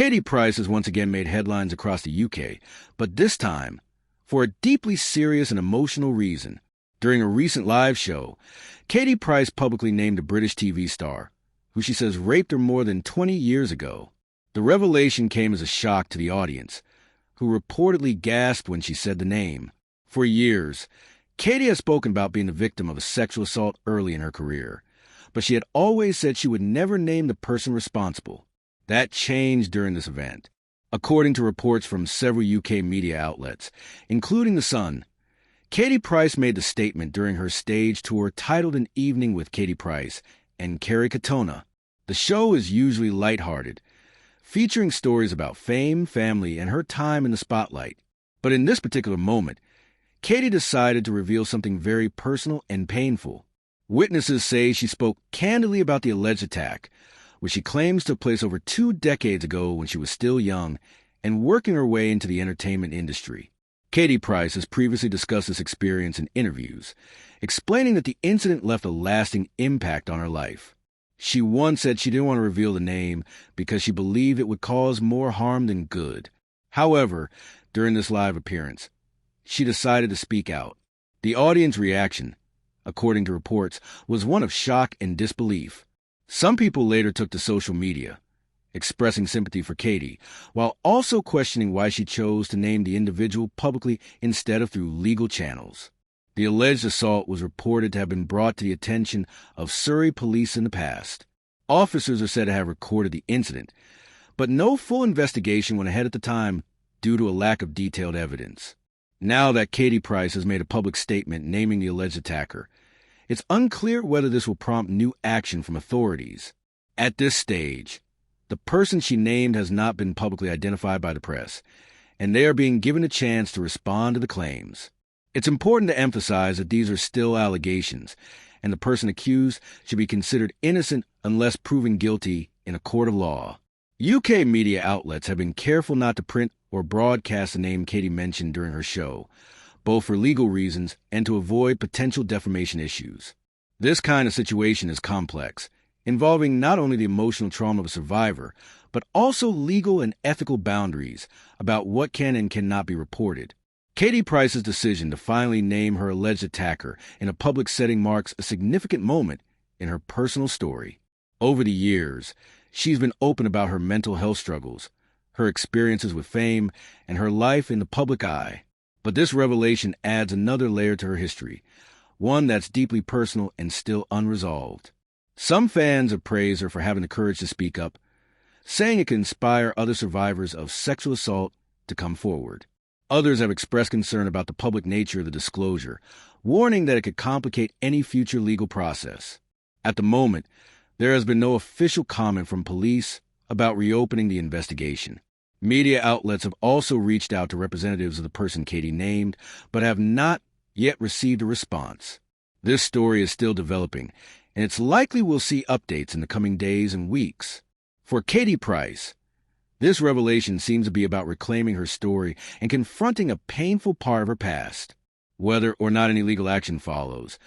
Katie Price has once again made headlines across the UK, but this time for a deeply serious and emotional reason. During a recent live show, Katie Price publicly named a British TV star, who she says raped her more than 20 years ago. The revelation came as a shock to the audience, who reportedly gasped when she said the name. For years, Katie has spoken about being the victim of a sexual assault early in her career, but she had always said she would never name the person responsible. That changed during this event. According to reports from several UK media outlets, including The Sun, Katie Price made the statement during her stage tour titled An Evening with Katie Price and Kerry Katona. The show is usually lighthearted, featuring stories about fame, family, and her time in the spotlight. But in this particular moment, Katie decided to reveal something very personal and painful. Witnesses say she spoke candidly about the alleged attack, which she claims took place over 2 decades ago when she was still young and working her way into the entertainment industry. Katie Price has previously discussed this experience in interviews, explaining that the incident left a lasting impact on her life. She once said she didn't want to reveal the name because she believed it would cause more harm than good. However, during this live appearance, she decided to speak out. The audience reaction, according to reports, was one of shock and disbelief. Some people later took to social media, expressing sympathy for Katie, while also questioning why she chose to name the individual publicly instead of through legal channels. The alleged assault was reported to have been brought to the attention of Surrey police in the past. Officers are said to have recorded the incident, but no full investigation went ahead at the time due to a lack of detailed evidence. Now that Katie Price has made a public statement naming the alleged attacker, it's unclear whether this will prompt new action from authorities. At this stage, the person she named has not been publicly identified by the press, and they are being given a chance to respond to the claims. It's important to emphasize that these are still allegations, and the person accused should be considered innocent unless proven guilty in a court of law. UK media outlets have been careful not to print or broadcast the name Katie mentioned during her show, both for legal reasons and to avoid potential defamation issues. This kind of situation is complex, involving not only the emotional trauma of a survivor, but also legal and ethical boundaries about what can and cannot be reported. Katie Price's decision to finally name her alleged attacker in a public setting marks a significant moment in her personal story. Over the years, she's been open about her mental health struggles, her experiences with fame, and her life in the public eye. But this revelation adds another layer to her history, one that's deeply personal and still unresolved. Some fans have praised her for having the courage to speak up, saying it can inspire other survivors of sexual assault to come forward. Others have expressed concern about the public nature of the disclosure, warning that it could complicate any future legal process. At the moment, there has been no official comment from police about reopening the investigation. Media outlets have also reached out to representatives of the person Katie named, but have not yet received a response. This story is still developing, and it's likely we'll see updates in the coming days and weeks. For Katie Price, this revelation seems to be about reclaiming her story and confronting a painful part of her past. Whether or not any legal action follows,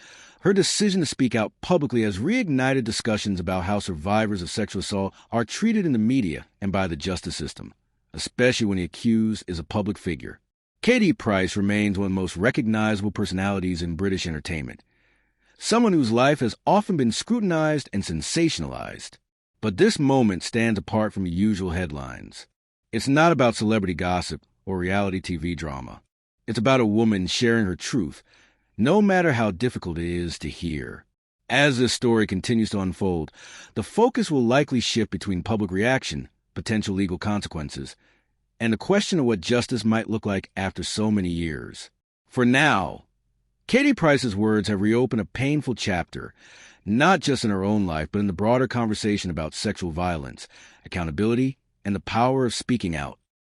her decision to speak out publicly has reignited discussions about how survivors of sexual assault are treated in the media and by the justice system, especially when the accused is a public figure. Katie Price remains one of the most recognizable personalities in British entertainment, someone whose life has often been scrutinized and sensationalized. But this moment stands apart from the usual headlines. It's not about celebrity gossip or reality TV drama. It's about a woman sharing her truth, no matter how difficult it is to hear. As this story continues to unfold, the focus will likely shift between public reaction, potential legal consequences, and the question of what justice might look like after so many years. For now, Katie Price's words have reopened a painful chapter, not just in her own life, but in the broader conversation about sexual violence, accountability, and the power of speaking out.